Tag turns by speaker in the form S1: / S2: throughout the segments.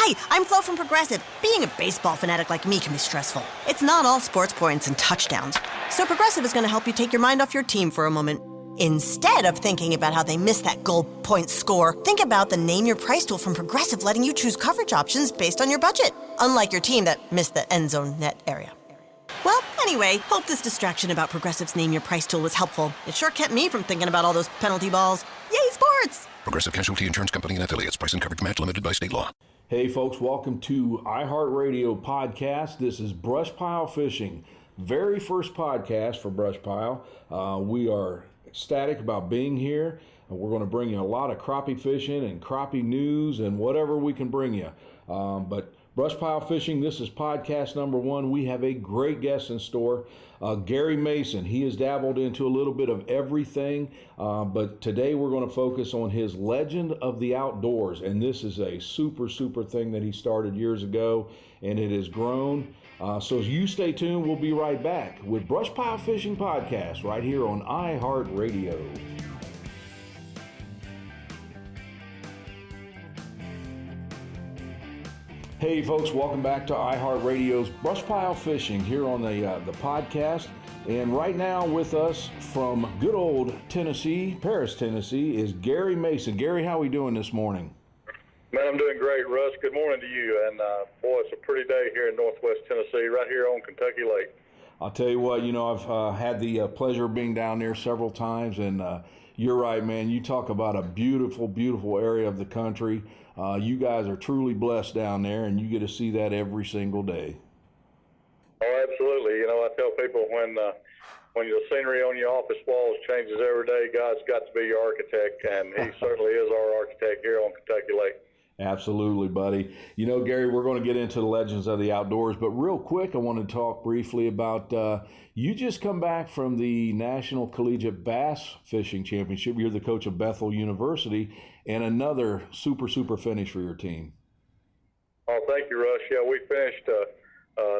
S1: Hi, I'm Flo from Progressive. Being a baseball fanatic like me can be stressful. It's not all sports points and touchdowns. So Progressive is going to help you take your mind off your team for a moment. Instead of thinking about how they missed that goal point score, think about the Name Your Price tool from Progressive, letting you choose coverage options based on your budget, unlike your team that missed the end zone net area. Well, anyway, hope this distraction about Progressive's Name Your Price tool was helpful. It sure kept me from thinking about all those penalty balls. Yay, sports!
S2: Progressive Casualty Insurance Company and Affiliates. Price and coverage match limited by state law.
S3: Hey folks, welcome to iHeartRadio Podcast. This is BrushPile Fishing, very first podcast for BrushPile. We are ecstatic about being here. We're going to bring you a lot of crappie fishing and crappie news and whatever we can bring you. But BrushPile Fishing, this is podcast number 1. We have a great guest in store, Garry Mason. He has dabbled into a little bit of everything, but today we're going to focus on his Legend of the Outdoors, and this is a super thing that he started years ago, and it has grown. So you stay tuned. We'll be right back with BrushPile Fishing Podcast right here on iHeartRadio. Hey folks, welcome back to iHeartRadio's BrushPile Fishing here on the podcast. And right now with us from good old Tennessee, Paris, Tennessee, is Garry Mason. Garry, how are we doing this morning?
S4: Man, I'm doing great, Russ. Good morning to you. And boy, it's a pretty day here in Northwest Tennessee, right here on Kentucky Lake.
S3: I'll tell you what, I've had the pleasure of being down there several times, and you're right, man. You talk about a beautiful, beautiful area of the country. You guys are truly blessed down there, and you get to see that every single day.
S4: Oh, absolutely. I tell people when the scenery on your office walls changes every day, God's got to be your architect, and he certainly is our architect here on Kentucky Lake.
S3: Absolutely, buddy. Garry, we're going to get into the Legends of the Outdoors, but real quick, I want to talk briefly about you just come back from the National Collegiate Bass Fishing Championship. You're the coach of Bethel University, and another super finish for your team.
S4: Oh, thank you, Russ. Yeah, we finished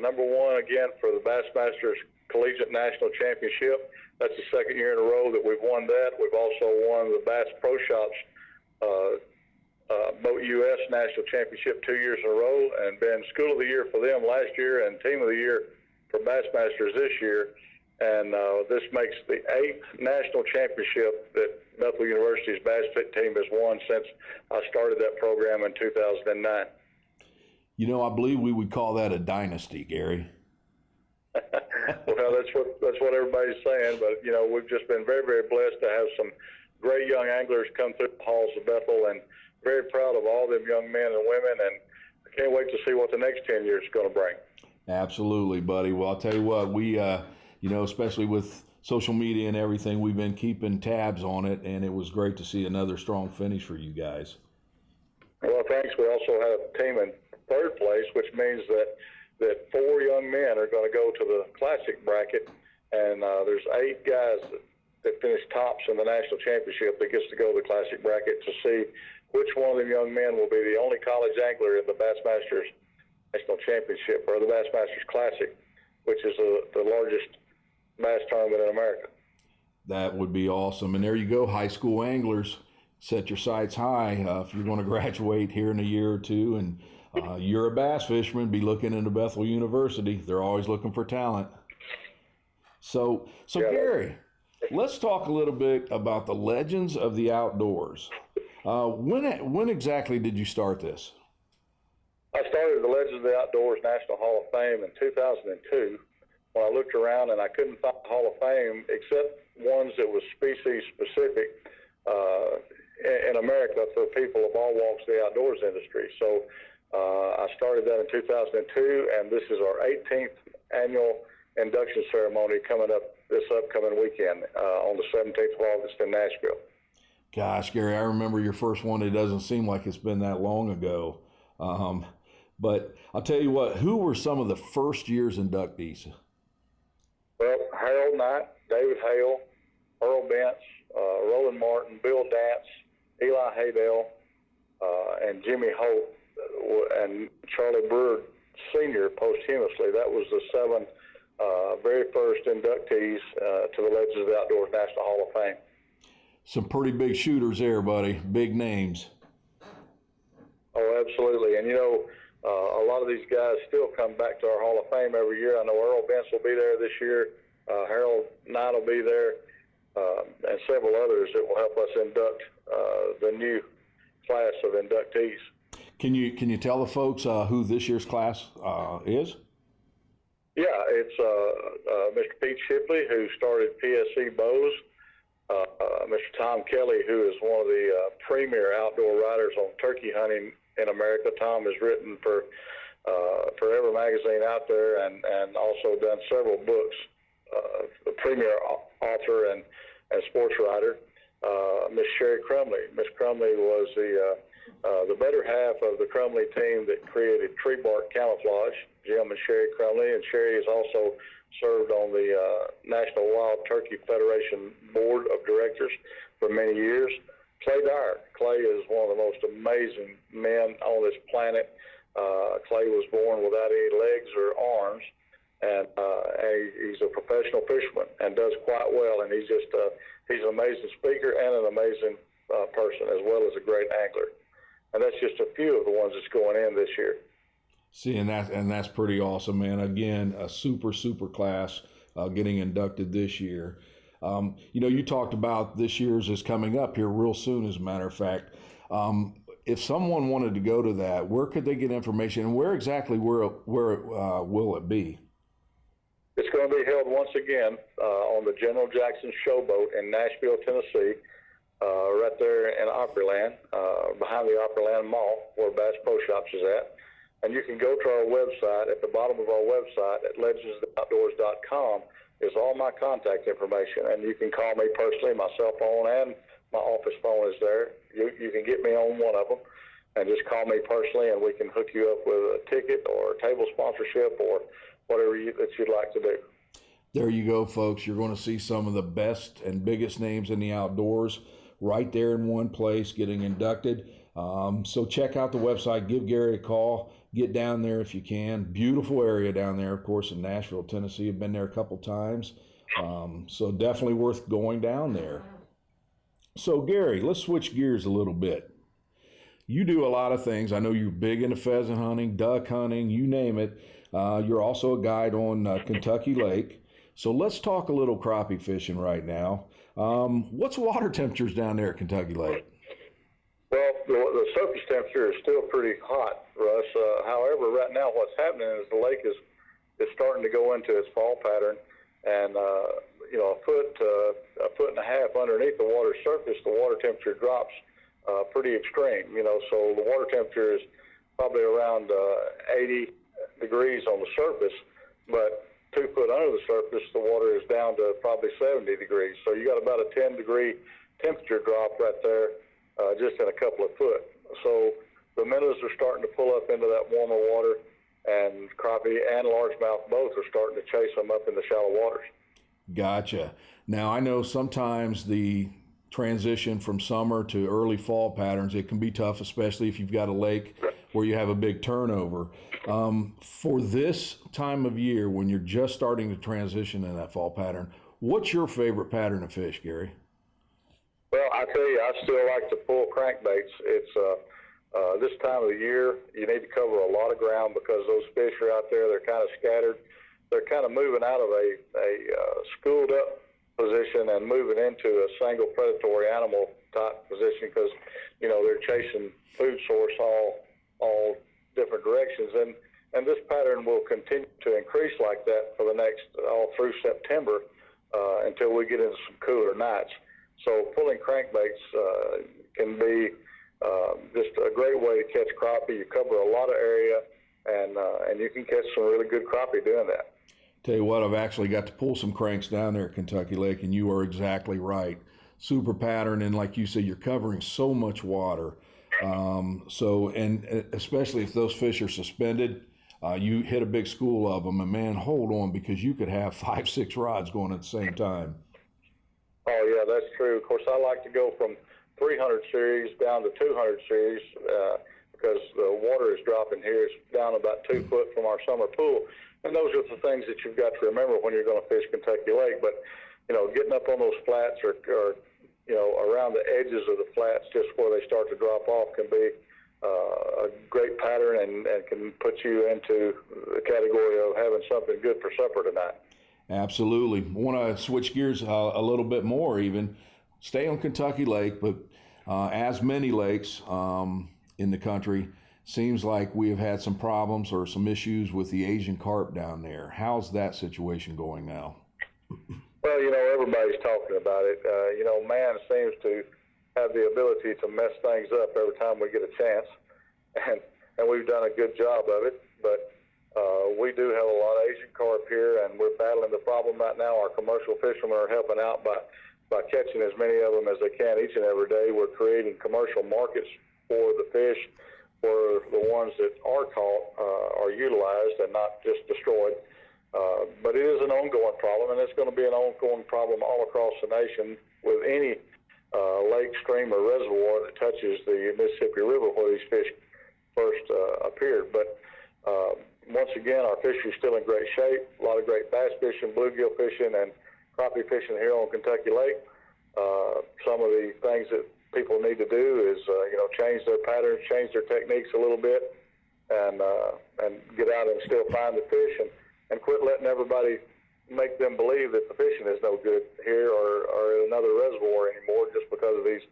S4: number 1 again for the Bassmasters Collegiate National Championship. That's the second year in a row that we've won that. We've also won the Bass Pro Shops Boat U.S. National Championship 2 years in a row, and been School of the Year for them last year and Team of the Year for Bassmasters this year. And this makes the 8th national championship that Bethel University's bass team has won since I started that program in 2009.
S3: I believe we would call that a dynasty, Garry.
S4: Well, that's what everybody's saying, but we've just been very blessed to have some great young anglers come through the halls of Bethel, and very proud of all them young men and women, and I can't wait to see what the next 10 years is going to bring.
S3: Absolutely, buddy. Well, I'll tell you what, we, especially with social media and everything, we've been keeping tabs on it, and it was great to see another strong finish for you guys.
S4: Well, thanks. We also have a team in third place, which means that 4 young men are going to go to the Classic bracket, and there's 8 guys that finished tops in the national championship that gets to go to the Classic bracket to see which one of them young men will be the only college angler in the Bassmasters National Championship, or the Bassmasters Classic, which is the largest bass tournament in America.
S3: That would be awesome. And there you go, high school anglers. Set your sights high if you're going to graduate here in a year or two, and you're a bass fisherman, be looking into Bethel University. They're always looking for talent. So yeah. Garry, let's talk a little bit about the Legends of the Outdoors. When exactly did you start this?
S4: I started the Legends of the Outdoors National Hall of Fame in 2002 when I looked around and I couldn't find a Hall of Fame except ones that was species specific in America for people of all walks of the outdoors industry. So I started that in 2002, and this is our 18th annual induction ceremony coming up this upcoming weekend on the 17th of August in Nashville.
S3: Gosh, Garry, I remember your first one. It doesn't seem like it's been that long ago. But I'll tell you what, who were some of the first year's inductees?
S4: Well, Harold Knight, David Hale, Earl Bentz, Roland Martin, Bill Dance, Eli Haydell, and Jimmy Holt, and Charlie Brewer Sr. posthumously. That was the 7 very first inductees to the Legends of the Outdoors National Hall of Fame.
S3: Some pretty big shooters there, buddy. Big names.
S4: Oh, absolutely. And, a lot of these guys still come back to our Hall of Fame every year. I know Earl Bentz will be there this year. Harold Knight will be there, and several others that will help us induct the new class of inductees.
S3: Can you tell the folks who this year's class is?
S4: Yeah, it's Mr. Pete Shipley, who started PSC Bows, Mr. Tom Kelly, who is one of the premier outdoor writers on turkey hunting in America. Tom has written for every magazine out there and also done several books, the premier author and sports writer. Miss Sherry Crumley. Miss Crumley was the better half of the Crumley team that created tree bark camouflage, Jim and Sherry Crumley, and Sherry has also served on the National Wild Turkey Federation Board of Directors for many years. Clay Dyer. Clay is one of the most amazing men on this planet. Clay was born without any legs or arms, and he's a professional fisherman and does quite well. And he's an amazing speaker and an amazing person, as well as a great angler. And that's just a few of the ones that's going in this year.
S3: See, and that's pretty awesome, man. Again, a super class getting inducted this year. You talked about this year's is coming up here real soon, as a matter of fact. If someone wanted to go to that, where could they get information, and where exactly will it be?
S4: It's going to be held once again on the General Jackson Showboat in Nashville, Tennessee, right there in Opryland, behind the Opryland Mall, where Bass Pro Shops is at. And you can go to our website. At the bottom of our website at legendsofoutdoors.com is all my contact information. And you can call me personally. My cell phone and my office phone is there. You can get me on one of them and just call me personally, and we can hook you up with a ticket or a table sponsorship or whatever that you'd like to do.
S3: There you go, folks. You're going to see some of the best and biggest names in the outdoors right there in one place getting inducted. So check out the website. Give Garry a call. Get down there if you can. Beautiful area down there, of course, in Nashville, Tennessee. I've been there a couple times. So definitely worth going down there. So, Garry, let's switch gears a little bit. You do a lot of things. I know you're big into pheasant hunting, duck hunting, you name it. You're also a guide on Kentucky Lake. So let's talk a little crappie fishing right now. What's water temperatures down there at Kentucky Lake?
S4: Well, the surface temperature is still pretty hot, Russ. However, right now what's happening is the lake is starting to go into its fall pattern, and a foot and a half underneath the water surface, the water temperature drops pretty extreme. So the water temperature is probably around 80 degrees on the surface, but 2 foot under the surface, the water is down to probably 70 degrees. So you got about a 10-degree temperature drop right there, just in a couple of foot. So the minnows are starting to pull up into that warmer water, and crappie and largemouth both are starting to chase them up in the shallow waters.
S3: Gotcha. Now, I know sometimes the transition from summer to early fall patterns, it can be tough, especially if you've got a lake where you have a big turnover. For this time of year, when you're just starting to transition in that fall pattern, what's your favorite pattern to fish, Garry?
S4: Well, I tell you, I still like to pull crankbaits. It's this time of the year, you need to cover a lot of ground because those fish are out there. They're kind of scattered. They're kind of moving out of a schooled up position and moving into a single predatory animal type position because, they're chasing food source all different directions. And this pattern will continue to increase like that for the next, all through September until we get into some cooler nights. So pulling crankbaits can be just a great way to catch crappie. You cover a lot of area, and you can catch some really good crappie doing that.
S3: Tell you what, I've actually got to pull some cranks down there at Kentucky Lake, and you are exactly right. Super pattern, and like you said, you're covering so much water. And especially if those fish are suspended, you hit a big school of them, and man, hold on, because you could have 5-6 rods going at the same time.
S4: Oh, yeah, that's true. Of course, I like to go from 300 series down to 200 series because the water is dropping here. It's down about 2 foot from our summer pool. And those are the things that you've got to remember when you're going to fish Kentucky Lake. But, getting up on those flats or around the edges of the flats, just where they start to drop off, can be a great pattern and can put you into the category of having something good for supper tonight.
S3: Absolutely. I want to switch gears a little bit more even. Stay on Kentucky Lake, but as many lakes in the country, seems like we have had some problems or some issues with the Asian carp down there. How's that situation going now?
S4: Well, everybody's talking about it. Man seems to have the ability to mess things up every time we get a chance, and we've done a good job of it. But we do have a lot of Asian carp here, and we're battling the problem right now. Our commercial fishermen are helping out by catching as many of them as they can each and every day. We're creating commercial markets for the fish, where the ones that are caught are utilized and not just destroyed. But it is an ongoing problem, and it's going to be an ongoing problem all across the nation with any lake, stream, or reservoir that touches the Mississippi River where these fish first appeared. But once again, our fishery is still in great shape. A lot of great bass fishing, bluegill fishing, and crappie fishing here on Kentucky Lake. Some of the things that people need to do is, change their patterns, change their techniques a little bit, and get out and still find the fish, and quit letting everybody make them believe that the fishing is no good here or in another reservoir anymore just because of these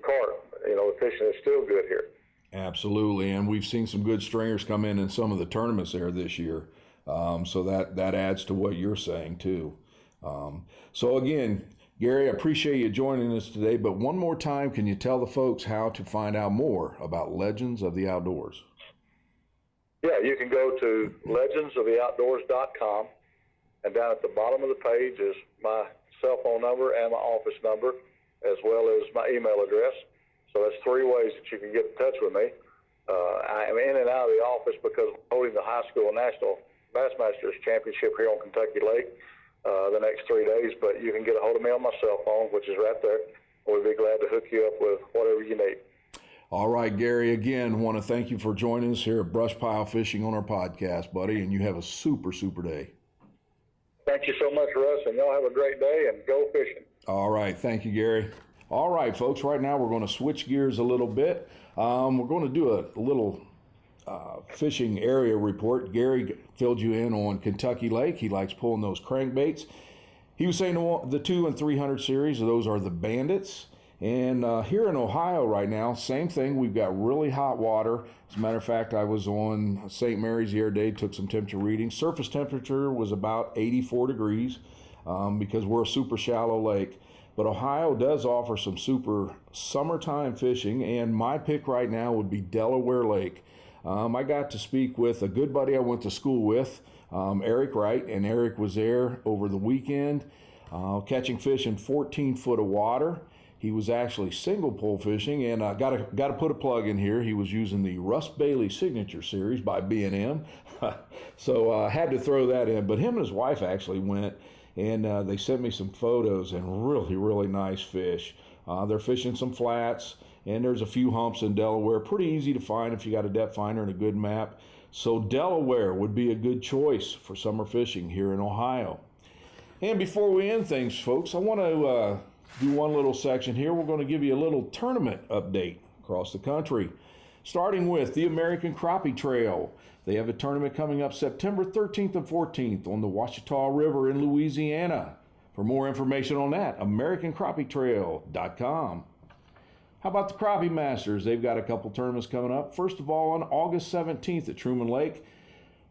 S4: carp. The fishing is still good here.
S3: Absolutely, and we've seen some good stringers come in some of the tournaments there this year, so that adds to what you're saying too. So again, Gary, I appreciate you joining us today, but one more time, can you tell the folks how to find out more about Legends of the Outdoors?
S4: Yeah, you can go to legendsoftheoutdoors.com, and down at the bottom of the page is my cell phone number and my office number, as well as my email address. So that's 3 ways that you can get in touch with me. I am in and out of the office because I'm holding the high school national Bassmasters Championship here on Kentucky Lake the next 3 days, but you can get a hold of me on my cell phone, which is right there. We'll be glad to hook you up with whatever you need.
S3: All right, Gary, again, want to thank you for joining us here at BrushPile Fishing on our podcast, buddy, and you have a super, super day.
S4: Thank you so much, Russ, and y'all have a great day, and go fishing.
S3: All right, thank you, Gary. All right, folks, right now we're going to switch gears a little bit. We're going to do a little fishing area report. Gary filled you in on Kentucky Lake. He likes pulling those crankbaits. He was saying the 200 and 300 series, those are the bandits. And here in Ohio right now, same thing. We've got really hot water. As a matter of fact, I was on St. Mary's the other day, took some temperature readings. Surface temperature was about 84 degrees because we're a super shallow lake. But Ohio does offer some super summertime fishing, and my pick right now would be Delaware Lake. I got to speak with a good buddy I went to school with, Eric Wright, and Eric was there over the weekend catching fish in 14 foot of water. He was actually single pole fishing, and I got to put a plug in here. He was using the Russ Bailey Signature Series by B&M, so I had to throw that in. But him and his wife actually went, and they sent me some photos and really, really nice fish. They're fishing some flats, and there's a few humps in Delaware. Pretty easy to find if you got a depth finder and a good map. So Delaware would be a good choice for summer fishing here in Ohio. And before we end things, folks, I want to do one little section here. We're going to give you a little tournament update across the country, starting with the American Crappie Trail. They have a tournament coming up September 13th and 14th on the Ouachita River in Louisiana. For more information on that, AmericanCrappieTrail.com. How about the Crappie Masters? They've got a couple tournaments coming up. First of all, on August 17th at Truman Lake.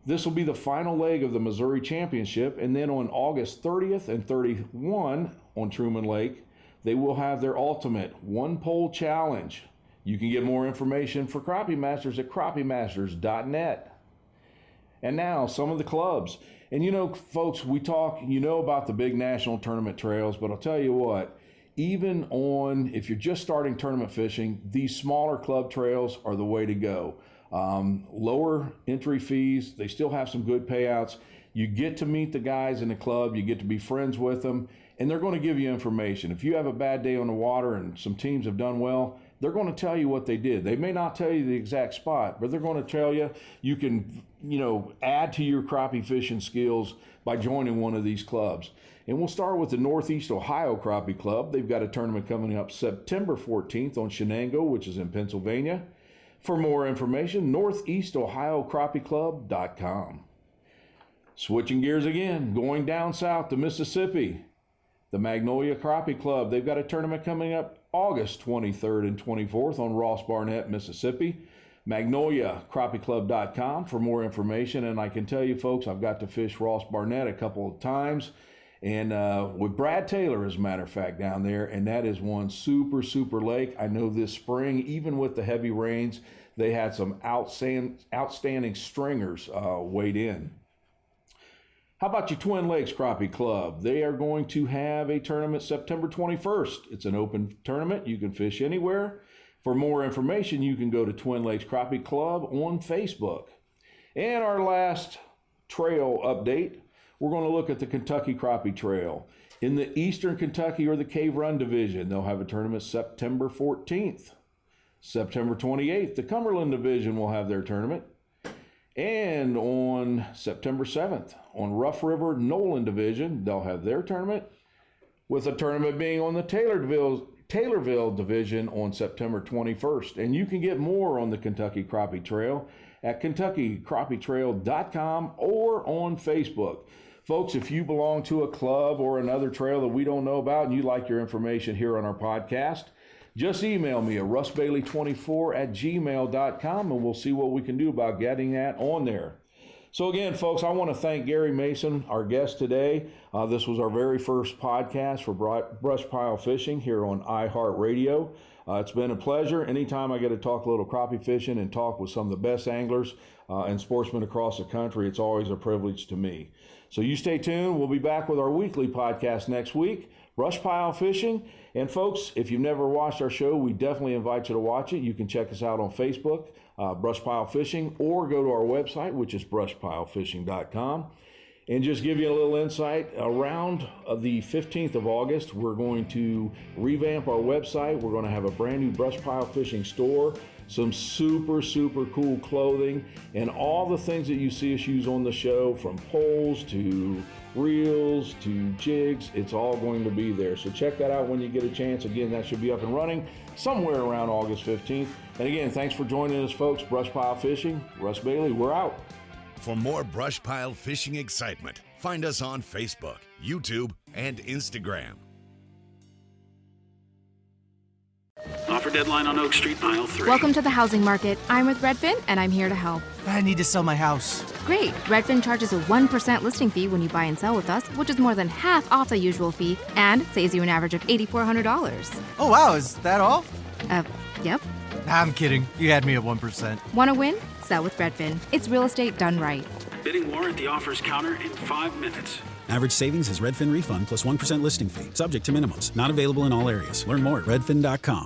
S3: This will be the final leg of the Missouri Championship. And then on August 30th and 31 on Truman Lake, they will have their ultimate one-pole challenge. You can get more information for Crappie Masters at crappiemasters.net. And now, some of the clubs. And folks, we talk, about the big national tournament trails, but I'll tell you what, even if you're just starting tournament fishing, these smaller club trails are the way to go. Lower entry fees, they still have some good payouts. You get to meet the guys in the club, you get to be friends with them, and they're going to give you information. If you have a bad day on the water and some teams have done well, they're going to tell you what they did. They may not tell you the exact spot, but they're going to tell you can, add to your crappie fishing skills by joining one of these clubs. And we'll start with the Northeast Ohio Crappie Club. They've got a tournament coming up September 14th on Shenango, which is in Pennsylvania. For more information, northeastohiocrappieclub.com. Switching gears again, going down south to Mississippi, the Magnolia Crappie Club. They've got a tournament coming up August 23rd and 24th on Ross Barnett, Mississippi. MagnoliaCrappieClub.com for more information. And I can tell you, folks, I've got to fish Ross Barnett a couple of times, and with Brad Taylor, as a matter of fact, down there, and that is one super lake. I know this spring, even with the heavy rains, they had some outstanding stringers weighed in. How about your Twin Lakes Crappie Club? They are going to have a tournament September 21st. It's an open tournament. You can fish anywhere. For more information, you can go to Twin Lakes Crappie Club on Facebook. And our last trail update, we're going to look at the Kentucky Crappie Trail. In the Eastern Kentucky or the Cave Run Division, they'll have a tournament September 14th. September 28th, the Cumberland Division will have their tournament. And on September 7th, on Rough River Nolan Division, they'll have their tournament, with the tournament being on the Taylorville Division on September 21st. And you can get more on the Kentucky Crappie Trail at KentuckyCrappieTrail.com or on Facebook. Folks, if you belong to a club or another trail that we don't know about and you'd like your information here on our podcast, just email me at russbailey24@gmail.com and we'll see what we can do about getting that on there. So again, folks, I want to thank Garry Mason, our guest today. This was our very first podcast for BrushPile Fishing here on iHeartRadio. It's been a pleasure. Anytime I get to talk a little crappie fishing and talk with some of the best anglers and sportsmen across the country, it's always a privilege to me. So you stay tuned. We'll be back with our weekly podcast next week, BrushPile Fishing. And folks, if you've never watched our show, we definitely invite you to watch it. You can check us out on Facebook, BrushPile Fishing, or go to our website, which is brushpilefishing.com. And just give you a little insight, around the 15th of August, we're going to revamp our website. We're going to have a brand new BrushPile Fishing store, some super cool clothing, and all the things that you see us use on the show, from poles to reels to jigs, it's all going to be there. So check that out when you get a chance. Again, that should be up and running somewhere around August 15th. And again, thanks for joining us, folks. BrushPile Fishing, Russ Bailey, we're out.
S5: For more BrushPile Fishing excitement, find us on Facebook, YouTube, and Instagram.
S6: Offer deadline on Oak Street, aisle 3.
S7: Welcome to the housing market. I'm with Redfin, and I'm here to help.
S8: I need to sell my house.
S7: Great. Redfin charges a 1% listing fee when you buy and sell with us, which is more than half off the usual fee and saves you an average of $8,400.
S8: Oh, wow. Is that all?
S7: Yep.
S8: I'm kidding. You had me at 1%.
S7: Want to win? Sell with Redfin. It's real estate done right.
S6: Bidding war at the offers counter in 5 minutes.
S9: Average savings is Redfin refund plus 1% listing fee. Subject to minimums. Not available in all areas. Learn more at redfin.com.